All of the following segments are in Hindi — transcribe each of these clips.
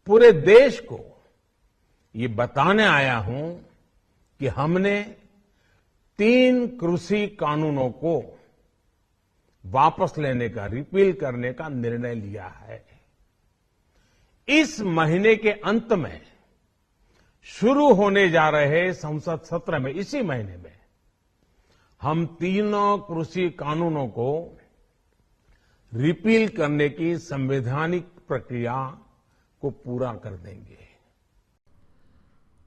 पूरे देश को ये बताने आया हूं कि हमने 3 कृषि कानूनों को वापस लेने का, रिपील करने का निर्णय लिया है। इस महीने के अंत में शुरू होने जा रहे संसद सत्र में, इसी महीने में, हम तीनों कृषि कानूनों को रिपील करने की संवैधानिक प्रक्रिया को पूरा कर देंगे।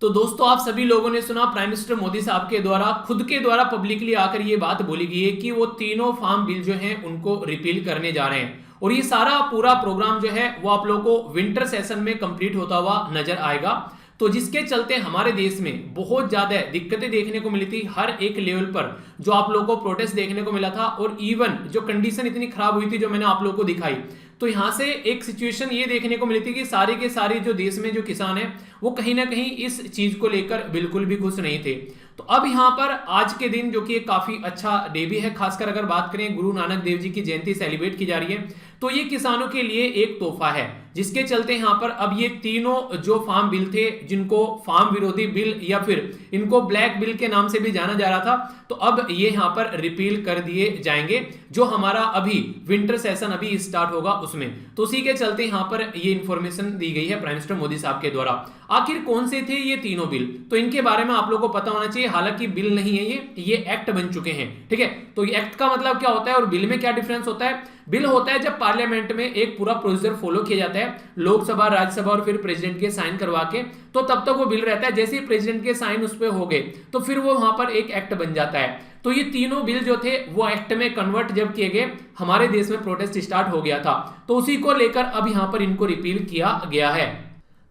तो दोस्तों, आप सभी लोगों ने सुना प्राइम मिनिस्टर मोदी साहब के द्वारा, खुद के द्वारा पब्लिकली आकर ये बात बोली गई है कि वो तीनों फार्म बिल जो हैं उनको रिपील करने जा रहे हैं। और ये सारा पूरा प्रोग्राम जो है वो आप लोगों को विंटर सेशन में कंप्लीट होता हुआ नजर आएगा। तो जिसके चलते हमारे देश में बहुत ज्यादा दिक्कतें देखने को मिली थी, हर एक लेवल पर जो आप लोगों को प्रोटेस्ट देखने को मिला था, और इवन जो कंडीशन इतनी खराब हुई थी जो मैंने आप लोगों को दिखाई, तो यहां से एक सिचुएशन ये देखने को मिली थी कि सारे के सारे जो देश में जो किसान हैं वो कहीं ना कहीं इस चीज को लेकर बिल्कुल भी खुश नहीं थे। तो अब यहां पर आज के दिन, जो कि एक काफी अच्छा डे भी है, खासकर अगर बात करें गुरु नानक देव जी की जयंती सेलिब्रेट की जा रही है, तो ये किसानों के लिए एक तोहफा है, जिसके चलते यहां पर अब ये तीनों जो फार्म बिल थे, जिनको फार्म विरोधी बिल या फिर इनको ब्लैक बिल के नाम से भी जाना जा रहा था, तो अब ये यहां पर रिपील कर दिए जाएंगे, जो हमारा अभी विंटर सेशन अभी स्टार्ट होगा उसमें। तो उसी के चलते यहां पर ये इंफॉर्मेशन दी गई है प्राइम मिनिस्टर मोदी साहब के द्वारा। आखिर कौन से थे ये तीनों बिल, तो इनके बारे में आप लोगों को पता होना चाहिए। हालांकि बिल नहीं है ये एक्ट बन चुके हैं, ठीक है। तो एक्ट का मतलब क्या होता है और बिल में क्या डिफरेंस होता है? बिल होता है जब पार्लियामेंट में एक पूरा प्रोसीजर फॉलो किया जाता है, लोकसभा, राज्यसभा और फिर प्रेसिडेंट के साइन करवा के, तो तब तक वो बिल रहता है। जैसे ही प्रेसिडेंट के साइन उस पर हो गए तो फिर वो वहां पर एक एक्ट बन जाता है। तो ये तीनों बिल जो थे वो एक्ट में कन्वर्ट जब किए गए, हमारे देश में प्रोटेस्ट स्टार्ट हो गया था, तो उसी को लेकर अब यहां पर इनको रिपील किया गया है।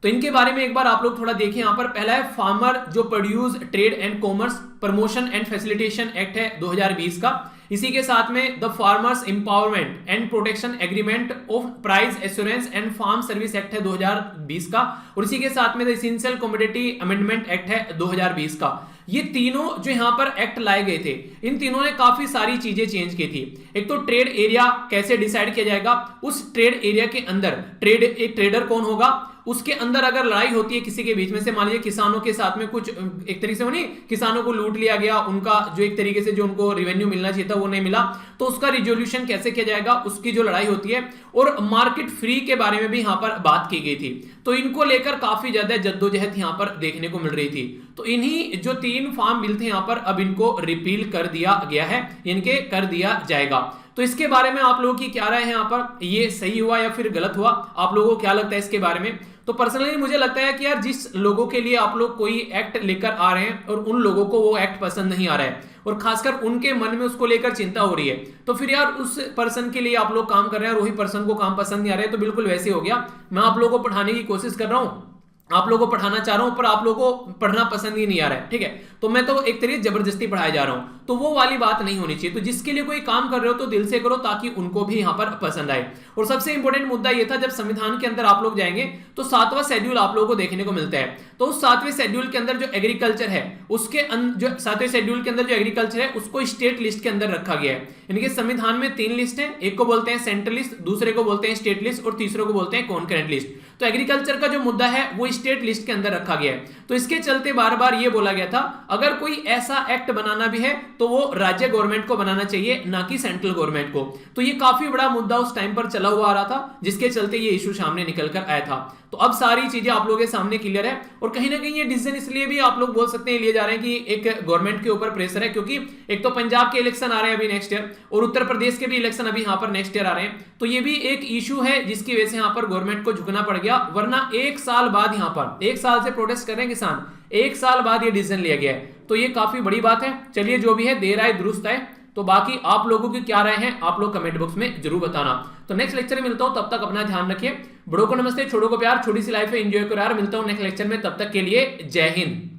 तो इनके बारे में एक बार आप लोग थोड़ा देखें। यहां पर पहला है फार्मर जो produce trade and commerce promotion and facilitation act है 2020 का। इसी के साथ में the farmers empowerment and protection agreement of price assurance and farm service act है 2020 का। और इसी के साथ में the essential commodity amendment act है 2020 का। ये तीनों जो यहां पर एक्ट लाए गए थे, इन तीनों ने काफी सारी चीजें चेंज की थी। एक तो ट्रेड एरिया कैसे डिसाइड किया जाएगा, उस ट्रेड एरिया के अंदर एक ट्रेडर कौन होगा, उसके अंदर अगर लड़ाई होती है किसी के बीच में से, मान लीजिए किसानों के साथ में कुछ एक तरीके से नहीं, किसानों को लूट लिया गया, उनका जो एक तरीके से जो उनको रेवेन्यू मिलना चाहिए था वो नहीं मिला, तो उसका रिजोल्यूशन कैसे किया जाएगा, उसकी जो लड़ाई होती है। और मार्केट फ्री के बारे में भी यहां पर बात की गई थी। तो इनको लेकर काफी ज्यादा जद्दोजहद यहां पर देखने को मिल रही थी। तो इन्हीं जो 3 फार्म बिल थे यहां पर अब इनको रिपील कर दिया गया है, इनके कर दिया जाएगा। तो इसके बारे में आप लोगों की क्या राय है यहां पर, ये सही हुआ या फिर गलत हुआ, आप लोगों को क्या लगता है इसके बारे में? तो पर्सनली मुझे लगता है कि यार जिस लोगों के लिए आप लोग कोई एक्ट लेकर आ रहे हैं और उन लोगों को वो एक्ट पसंद नहीं आ रहा है और खासकर उनके मन में उसको लेकर चिंता हो रही है, तो फिर यार उस पर्सन के लिए आप लोग काम कर रहे हैं और वही पर्सन को काम पसंद नहीं आ रहा है, तो बिल्कुल वैसे हो गया। मैं आप लोगों को पढ़ाने की कोशिश कर रहा हूं, आप लोगों को पढ़ाना चाह रहा हूं, पर आप लोगों को पढ़ना पसंद ही नहीं आ रहा है, ठीक है। तो मैं तो एक तरीके जबरदस्ती पढ़ाया जा रहा हूं, तो वो वाली बात नहीं होनी चाहिए। तो जिसके लिए कोई काम कर रहे हो तो दिल से करो ताकि उनको भी यहां पर पसंद आए। और सबसे इंपॉर्टेंट मुद्दा यह था, जब संविधान के अंदर आप लोग जाएंगे तो 7वां शेड्यूल आप लोगों को देखने को मिलता है। तो उस 7वें शेड्यूल के अंदर जो एग्रीकल्चर है, उसके जो 7वें शेड्यूल के अंदर जो एग्रीकल्चर है उसको स्टेट लिस्ट के अंदर रखा गया है। इनके संविधान में 3 लिस्ट है, एक को बोलते हैं सेंट्रल लिस्ट, दूसरे को बोलते हैं स्टेट लिस्ट और तीसरे को बोलते हैं कॉन्करेंट लिस्ट। तो एग्रीकल्चर का जो मुद्दा है वो स्टेट लिस्ट के अंदर रखा गया है। तो इसके चलते बार बार ये बोला गया था, अगर कोई ऐसा एक्ट बनाना भी है तो वो राज्य गवर्नमेंट को बनाना चाहिए, ना कि सेंट्रल गवर्नमेंट को। तो ये काफी बड़ा मुद्दा उस टाइम पर चला हुआ आ रहा था, जिसके चलते ये इशू सामने निकल कर आया था। तो अब सारी चीजें आप लोगों के सामने क्लियर है। और कहीं ना कहीं ये डिसीजन इसलिए भी आप लोग बोल सकते हैं लिए जा रहे हैं कि एक गवर्नमेंट के ऊपर प्रेशर है, क्योंकि एक तो पंजाब के इलेक्शन आ रहे हैं अभी नेक्स्ट ईयर, और उत्तर प्रदेश के भी इलेक्शन अभी यहां पर नेक्स्ट ईयर आ रहे हैं। तो ये भी एक इशू है जिसकी वजह से यहां पर गवर्नमेंट को झुकना पड़ गया, वरना 1 साल बाद यहां पर 1 साल से प्रोटेस्ट कर रहे हैं किसान, 1 साल बाद ये डिसीजन लिया गया है। तो ये काफी बड़ी बात है। चलिए, जो भी है देर आए दुरुस्त है। तो बाकी आप लोगों की क्या राय है आप लोग कमेंट बॉक्स में जरूर बताना। तो नेक्स्ट लेक्चर में मिलता हूं, तब तक अपना ध्यान रखिए। बड़ों को नमस्ते, छोटों को प्यार, छोटी सी लाइफ है, एंजॉय करो यार। मिलता हूं नेक्स्ट लेक्चर में, तब तक के लिए जय हिंद।